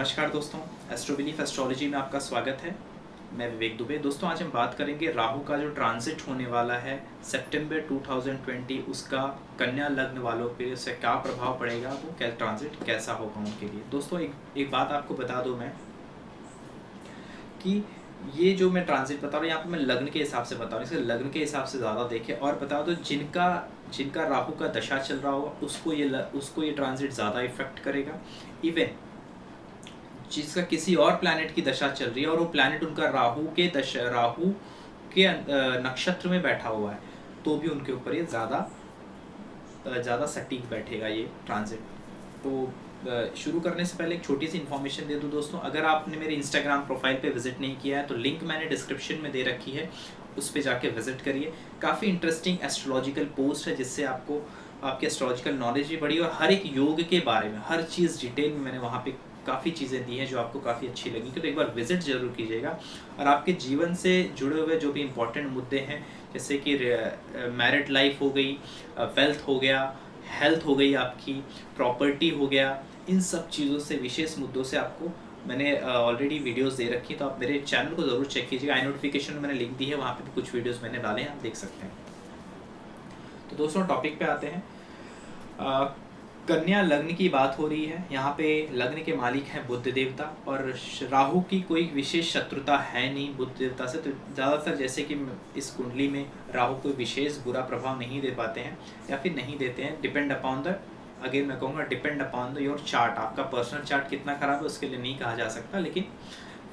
नमस्कार दोस्तों, एस्ट्रोबिलीफ एस्ट्रोलॉजी में आपका स्वागत है। मैं विवेक दुबे। दोस्तों आज हम बात करेंगे राहु का जो ट्रांजिट होने वाला है सितंबर 2020, उसका कन्या लग्न वालों पे उससे क्या प्रभाव पड़ेगा, वो क्या ट्रांजिट कैसा होगा उनके लिए। दोस्तों एक बात आपको बता दूं मैं कि ये जो मैं ट्रांजिट बता रहा हूँ यहाँ पे मैं लग्न के हिसाब से बता रहा हूँ, इसलिए लग्न के हिसाब से ज़्यादा देखें। और बता दो जिनका राहु का दशा चल रहा होगा उसको ये ट्रांजिट ज़्यादा इफेक्ट करेगा। इवन जिसका किसी और प्लैनेट की दशा चल रही है और वो प्लैनेट उनका राहु के नक्षत्र में बैठा हुआ है, तो भी उनके ऊपर ये ज़्यादा सटीक बैठेगा ये ट्रांजिट। तो शुरू करने से पहले एक छोटी सी इन्फॉर्मेशन दे दूं दोस्तों, अगर आपने मेरे इंस्टाग्राम प्रोफाइल पे विजिट नहीं किया है तो लिंक मैंने डिस्क्रिप्शन में दे रखी है, उस पे जाके विजिट करिए। काफ़ी इंटरेस्टिंग एस्ट्रोलॉजिकल पोस्ट है जिससे आपको आपकी एस्ट्रोलॉजिकल नॉलेज भी बढ़ी और हर एक योग के बारे में हर चीज़ डिटेल में मैंने वहाँ पे काफ़ी चीज़ें दी हैं जो आपको काफ़ी अच्छी लगी। तो एक बार विजिट जरूर कीजिएगा और आपके जीवन से जुड़े हुए जो भी इम्पोर्टेंट मुद्दे हैं, जैसे कि मैरिड लाइफ हो गई, वेल्थ हो गया, हेल्थ हो गई, आपकी प्रॉपर्टी हो गया, इन सब चीज़ों से विशेष मुद्दों से आपको मैंने ऑलरेडी वीडियोस दे रखी है। तो आप मेरे चैनल को ज़रूर चेक कीजिएगा। आई नोटिफिकेशन में मैंने लिंक दी है, वहाँ पे भी कुछ वीडियोस मैंने डाले हैं, आप देख सकते हैं। तो दोस्तों टॉपिक पे आते हैं। कन्या लग्न की बात हो रही है। यहाँ पे लग्न के मालिक हैं बुध देवता और राहु की कोई विशेष शत्रुता है नहीं बुध देवता से। तो ज़्यादातर जैसे कि इस कुंडली में राहु कोई विशेष बुरा प्रभाव नहीं दे पाते हैं या फिर नहीं देते हैं। डिपेंड अपॉन द मैं कहूँगा depend upon the your chart. आपका पर्सनल चार्ट कितना खराब है उसके लिए नहीं कहा जा सकता, लेकिन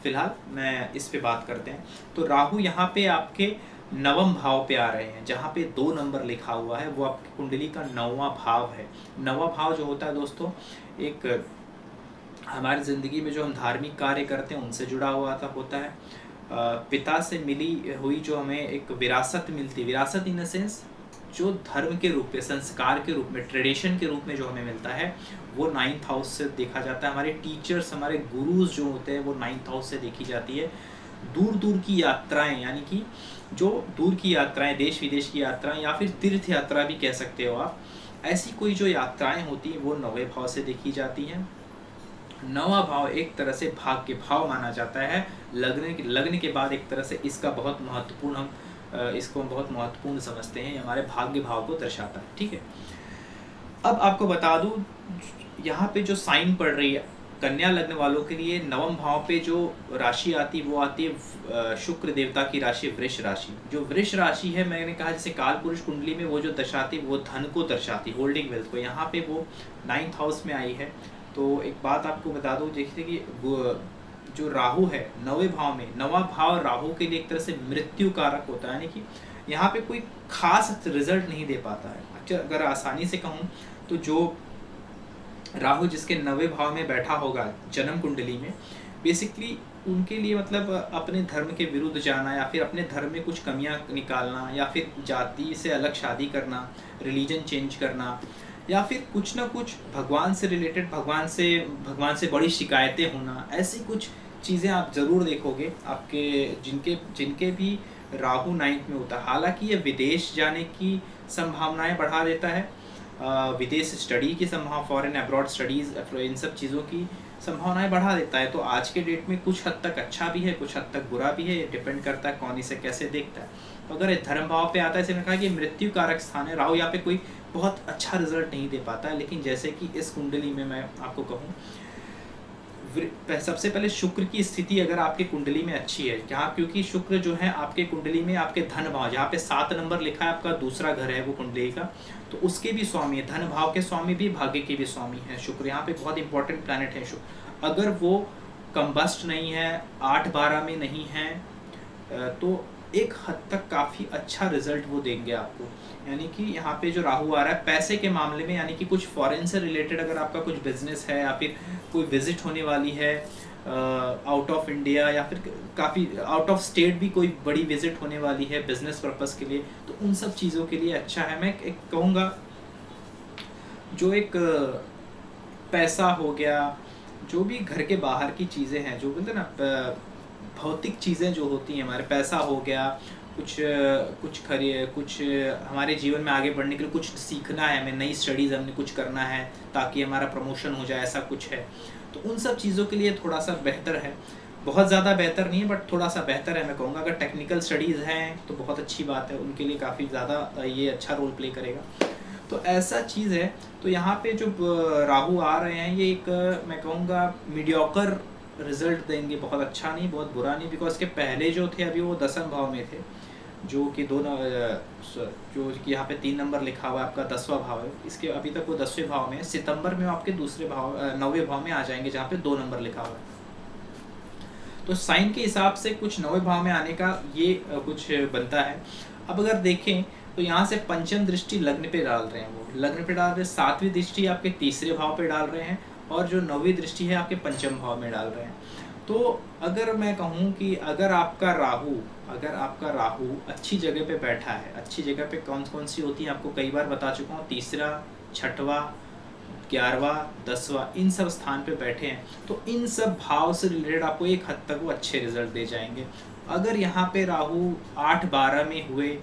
फिलहाल मैं इस पे बात करते हैं। तो राहु यहाँ पे आपके नवम भाव पे आ रहे हैं, जहाँ पे 2 नंबर लिखा हुआ है, वो आपकी कुंडली का 9वां भाव है। 9वां भाव जो होता है दोस्तों, एक हमारी ज़िंदगी में जो हम धार्मिक कार्य करते हैं उनसे जुड़ा हुआ होता है। पिता से मिली हुई जो हमें एक विरासत मिलती है, विरासत इन द सेंस जो धर्म के रूप में, संस्कार के रूप में, ट्रेडिशन के रूप में जो हमें मिलता है, वो 9th हाउस से देखा जाता है। हमारे टीचर्स, हमारे गुरुज जो होते हैं वो 9th हाउस से देखी जाती है। दूर दूर की यात्राएं, यानी कि जो दूर की यात्राएं, देश विदेश की यात्राएं या फिर तीर्थ यात्रा भी कह सकते हो आप, ऐसी कोई जो यात्राएं होती हैं वो 9वें भाव से देखी जाती हैं। 9वां भाव एक तरह से भाग्य भाव माना जाता है। लग्न के बाद एक तरह से इसका बहुत महत्वपूर्ण, हम इसको बहुत महत्वपूर्ण समझते हैं। हमारे भाग्य भाव को दर्शाता है। ठीक है, अब आपको बता दूं यहाँ पे जो साइन पड़ रही है कन्या लग्न वालों के लिए, 9वें भाव पे जो राशि आती है वो आती है शुक्र देवता की राशि वृष राशि। जो वृष राशि है, मैंने कहा जैसे काल पुरुष कुंडली में वो जो दर्शाती वो धन को दर्शाती, होल्डिंग वेल्थ को, यहाँ पे वो 9th हाउस में आई है। तो एक बात आपको बता दूं, जैसे कि जो राहु है 9वें भाव में, 9वां भाव राहु के लिए एक तरह से मृत्यु कारक होता है, यानी कि यहाँ पे कोई खास रिजल्ट नहीं दे पाता है। अगर आसानी से कहूँ तो जो राहु जिसके 9वें भाव में बैठा होगा जन्म कुंडली में, बेसिकली उनके लिए मतलब अपने धर्म के विरुद्ध जाना या फिर अपने धर्म में कुछ कमियां निकालना या फिर जाति से अलग शादी करना, रिलीजन चेंज करना, या फिर कुछ ना कुछ भगवान से रिलेटेड, भगवान से बड़ी शिकायतें होना, ऐसी कुछ चीज़ें आप ज़रूर देखोगे आपके जिनके भी राहु 9th में होता है। हालांकि ये विदेश जाने की संभावनाएं बढ़ा देता है, विदेश स्टडी की संभावना, फॉरेन अब्रॉड स्टडीज़, इन सब चीज़ों की संभावनाएं बढ़ा देता है। तो आज के डेट में कुछ हद तक अच्छा भी है, कुछ हद तक बुरा भी है, ये डिपेंड करता है कौन इसे कैसे देखता है। तो अगर धर्म भाव पे आता है, जैसे मैंने कहा कि मृत्यु कारक स्थान है, राहु यहाँ पे कोई बहुत अच्छा रिजल्ट नहीं दे पाता है। लेकिन जैसे कि इस कुंडली में मैं आपको कहूँ, सबसे पहले शुक्र की स्थिति अगर आपके कुंडली में अच्छी है, जहाँ क्योंकि शुक्र जो है आपके कुंडली में आपके धन भाव, जहाँ पे 7 नंबर लिखा है आपका दूसरा घर है वो कुंडली का, तो उसके भी स्वामी है, धन भाव के स्वामी भी, भाग्य के भी स्वामी है शुक्र। यहाँ पे बहुत इंपॉर्टेंट प्लैनेट है शुक्र। अगर वो कंबस्ट नहीं है, 8-12 में नहीं है, तो एक हद तक काफ़ी अच्छा रिजल्ट वो देंगे आपको। यानी कि यहाँ पे जो राहु आ रहा है पैसे के मामले में, यानी कि कुछ फॉरेन से रिलेटेड अगर आपका कुछ बिजनेस है या फिर कोई विजिट होने वाली है आउट ऑफ इंडिया या फिर काफ़ी आउट ऑफ स्टेट भी कोई बड़ी विजिट होने वाली है बिजनेस पर्पस के लिए, तो उन सब चीज़ों के लिए अच्छा है। मैं एक कहूँगा जो एक पैसा हो गया, जो भी घर के बाहर की चीज़ें हैं, जो बोलते हैं ना भौतिक चीज़ें जो होती हैं, हमारे पैसा हो गया, कुछ हमारे जीवन में आगे बढ़ने के लिए कुछ सीखना है, हमें नई स्टडीज़ हमने कुछ करना है ताकि हमारा प्रमोशन हो जाए, ऐसा कुछ है तो उन सब चीज़ों के लिए थोड़ा सा बेहतर है, बहुत ज़्यादा बेहतर नहीं है बट थोड़ा सा बेहतर है मैं कहूँगा। अगर टेक्निकल स्टडीज़ हैं तो बहुत अच्छी बात है, उनके लिए काफ़ी ज़्यादा ये अच्छा रोल प्ले करेगा। तो ऐसा चीज़ है। तो यहाँ पे जो राहु आ रहे हैं ये एक मैं कहूँगा मीडियोकर रिजल्ट देंगे, बहुत अच्छा नहीं बहुत बुरा नहीं, बिकॉज के पहले जो थे अभी वो 10वें भाव में थे, जो कि जो कि यहाँ पे 3 नंबर लिखा हुआ है आपका 10वां भाव है, इसके अभी तक वो 10वें भाव में है। सितंबर में वो आपके दूसरे भाव 9वें भाव में आ जाएंगे जहाँ पे 2 नंबर लिखा हुआ है। तो साइन के हिसाब से कुछ 9वें भाव में आने का ये कुछ बनता है। अब अगर देखें तो यहाँ से पंचम दृष्टि लग्न पे डाल रहे हैं, वो लग्न पे डाल रहे हैं, 7वीं दृष्टि आपके तीसरे भाव पे डाल रहे हैं, और जो 9वीं दृष्टि है आपके पंचम भाव में डाल रहे हैं। तो अगर मैं कहूँ कि अगर आपका राहु अच्छी जगह पे बैठा है, अच्छी जगह पे कौन कौन सी होती है आपको कई बार बता चुका हूँ, तीसरा, छठवां, 11वां, 10वां, इन सब स्थान पे बैठे हैं, तो इन सब भाव से रिलेटेड आपको एक हद तक वो अच्छे रिजल्ट दे जाएंगे। अगर यहाँ पे राहु 8-12 में हुए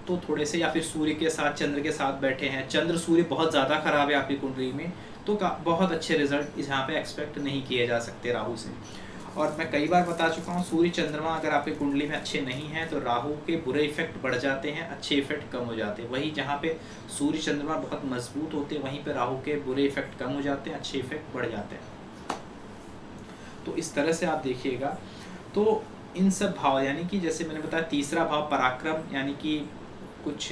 तो थोड़े से, या फिर सूर्य के साथ चंद्र के साथ बैठे हैं, चंद्र सूर्य बहुत ज़्यादा खराब है आपकी कुंडली में, तो बहुत अच्छे रिजल्ट यहाँ पे एक्सपेक्ट नहीं किए जा सकते राहु से। और मैं कई बार बता चुका हूँ, सूर्य चंद्रमा अगर आपकी कुंडली में अच्छे नहीं हैं तो राहु के बुरे इफेक्ट बढ़ जाते हैं, अच्छे इफेक्ट कम हो जाते हैं। वहीं जहाँ पे सूर्य चंद्रमा बहुत मजबूत होते हैं वहीं पे राहु के बुरे इफेक्ट कम हो जाते हैं, अच्छे इफेक्ट बढ़ जाते हैं। तो इस तरह से आप देखिएगा। तो इन सब भाव यानी कि जैसे मैंने बताया, तीसरा भाव पराक्रम, यानी कि कुछ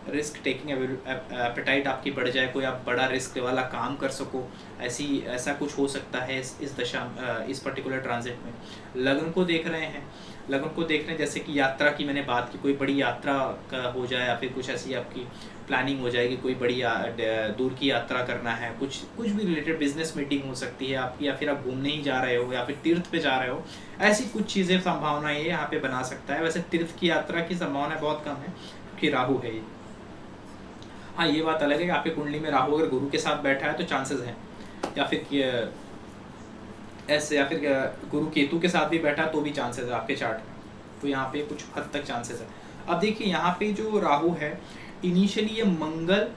रिस्क टेकिंग एपेटाइट आपकी बढ़ जाए, कोई आप बड़ा रिस्क वाला काम कर सको, ऐसा कुछ हो सकता है इस दशा इस पर्टिकुलर ट्रांजिट में। लग्न को देख रहे हैं, जैसे कि यात्रा की मैंने बात की, कोई बड़ी यात्रा का हो जाए या फिर कुछ ऐसी आपकी प्लानिंग हो जाएगी, कोई बड़ी दूर की यात्रा करना है, कुछ भी रिलेटेड बिजनेस मीटिंग हो सकती है आपकी, या फिर आप घूमने ही जा रहे हो या फिर तीर्थ पे जा रहे हो, ऐसी कुछ चीज़ें संभावना ये यहाँ पे बना सकता है। वैसे तीर्थ की यात्रा की संभावना बहुत कम है कि राहु है ये। हाँ, ये बात अलग है कि आपके कुंडली में राहु अगर गुरु के साथ बैठा है तो चांसेस हैं, या फिर ऐसे, या फिर गुरु केतु के साथ भी बैठा तो भी चांसेस है आपके चार्ट में, तो यहाँ पे कुछ हद तक चांसेस है। अब देखिए यहाँ पे जो राहु है, इनिशियली ये मंगल,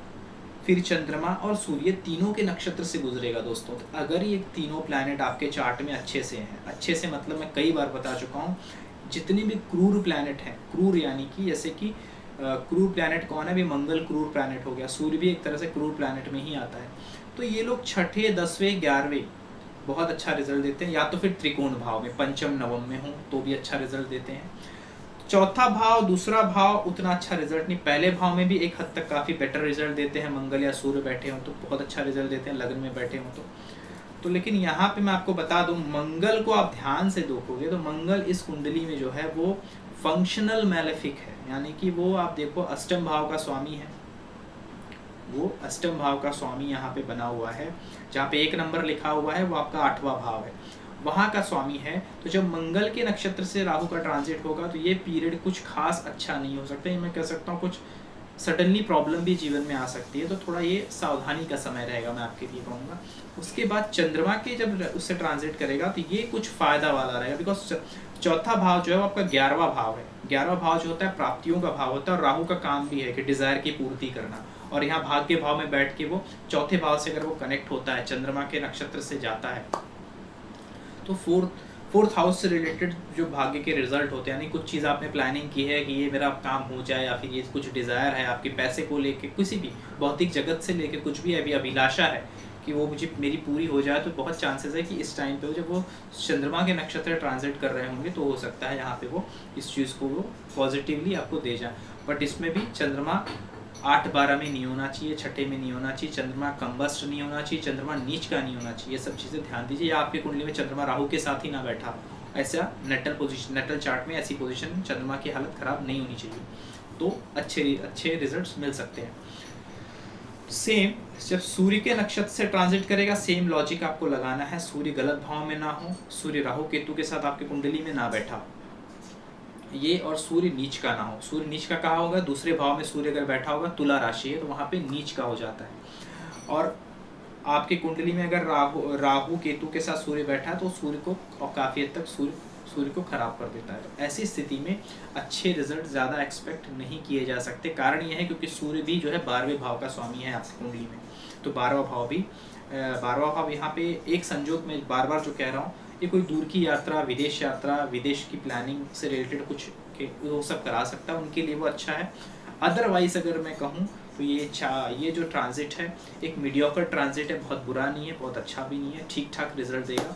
फिर चंद्रमा और सूर्य तीनों के नक्षत्र से गुजरेगा दोस्तों। तो अगर ये तीनों प्लैनेट आपके चार्ट में अच्छे से हैं, अच्छे से मतलब मैं कई बार बता चुका हूँ, जितने भी क्रूर प्लैनेट हैं, क्रूर यानी कि जैसे कि क्रूर प्लैनेट कौन है भी, मंगल क्रूर प्लैनेट हो गया, सूर्य भी एक तरह से क्रूर प्लैनेट में ही आता है। तो ये लोग छठे, 10वें, 11वें बहुत अच्छा रिजल्ट देते हैं, या तो फिर त्रिकोण भाव में पंचम नवम में हो तो भी अच्छा रिजल्ट देते हैं। चौथा भाव, दूसरा भाव उतना अच्छा रिजल्ट नहीं, पहले भाव में भी एक हद तक काफ़ी बेटर रिजल्ट देते हैं, मंगल या सूर्य बैठे हों तो बहुत अच्छा रिजल्ट देते हैं, लग्न में बैठे हों तो लेकिन यहाँ पे मैं आपको बता दूं, मंगल को आप ध्यान से देखोगे तो मंगल इस कुंडली में जो है वो फंक्शनल मैलेफिक है, यानी कि वो आप देखो अष्टम भाव का स्वामी है, वो अष्टम भाव का स्वामी यहाँ पे बना हुआ है, जहाँ पे 1 नंबर लिखा हुआ है वो आपका 8वां भाव है, वहाँ का स्वामी है। तो जब मंगल के नक्षत्र से राहु का ट्रांजिट होगा तो ये पीरियड कुछ खास अच्छा नहीं हो सकता, मैं कह सकता हूँ कुछ सडनली प्रॉब्लम भी जीवन में आ सकती है, तो थोड़ा ये सावधानी का समय रहेगा मैं आपके लिए कहूँगा। उसके बाद चंद्रमा के जब उससे ट्रांजिट करेगा तो ये कुछ फ़ायदा वाला रहेगा, बिकॉज चौथा भाव जो है वो आपका 11वां भाव है, 11वां भाव जो होता है प्राप्तियों का भाव होता है, और राहु का काम भी है कि डिज़ायर की पूर्ति करना, और यहाँ भाग्य भाव में बैठ के वो चौथे भाव से अगर वो कनेक्ट होता है, चंद्रमा के नक्षत्र से जाता है, तो फोर्थ हाउस से रिलेटेड जो भाग्य के रिजल्ट होते हैं, यानी कुछ चीज़ आपने प्लानिंग की है कि ये मेरा काम हो जाए, या फिर ये कुछ डिज़ायर है आपके पैसे को लेके, किसी भी भौतिक जगत से लेके कुछ भी अभी अभिलाषा है कि वो मुझे मेरी पूरी हो जाए, तो बहुत चांसेस है कि इस टाइम पे जब वो चंद्रमा के नक्षत्र ट्रांजिट कर रहे होंगे तो हो सकता है यहाँ पे वो इस चीज़ को वो पॉजिटिवली आपको दे जाए। बट इसमें भी चंद्रमा 8-12 में नहीं होना चाहिए, छठे में नहीं होना चाहिए, चंद्रमा कंबस्ट नहीं होना चाहिए, चंद्रमा नीच का नहीं होना चाहिए, ये सब चीज़ें ध्यान दीजिए। या आपकी कुंडली में चंद्रमा राहु के साथ ही ना बैठा, ऐसा नेटल चार्ट में ऐसी पोजीशन चंद्रमा की हालत ख़राब नहीं होनी चाहिए, तो अच्छे रिजल्ट्स मिल सकते हैं। सेम जब सूर्य के नक्षत्र से ट्रांजिट करेगा, सेम लॉजिक आपको लगाना है, सूर्य गलत भाव में ना हो, सूर्य राहु केतु के साथ आपकी कुंडली में ना बैठा ये, और सूर्य नीच का ना हो। सूर्य नीच का कहा होगा, दूसरे भाव में सूर्य अगर बैठा होगा, तुला राशि है तो वहाँ पे नीच का हो जाता है। और आपकी कुंडली में अगर राहु केतु के साथ सूर्य बैठा है तो सूर्य को काफ़ी हद तक सूर्य को खराब कर देता है। तो ऐसी स्थिति में अच्छे रिजल्ट ज़्यादा एक्सपेक्ट नहीं किए जा सकते। कारण यह है क्योंकि सूर्य भी जो है 12वें भाव का स्वामी है आपकी कुंडली में। तो 12वां भाव यहाँ पे एक संजोग में बार बार जो कह रहा हूँ, ये कोई दूर की यात्रा, विदेश की प्लानिंग से रिलेटेड कुछ के वो सब करा सकता है, उनके लिए वो अच्छा है। अदरवाइज अगर मैं कहूँ तो ये जो ट्रांजिट है एक मीडियोकर ट्रांजिट है, बहुत बुरा नहीं है, बहुत अच्छा भी नहीं है, ठीक ठाक रिजल्ट देगा।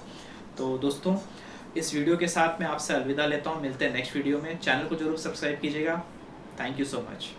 तो दोस्तों इस वीडियो के साथ मैं आपसे अलविदा लेता हूँ, मिलते हैं नेक्स्ट वीडियो में। चैनल को जरूर सब्सक्राइब कीजिएगा। Thank you so much.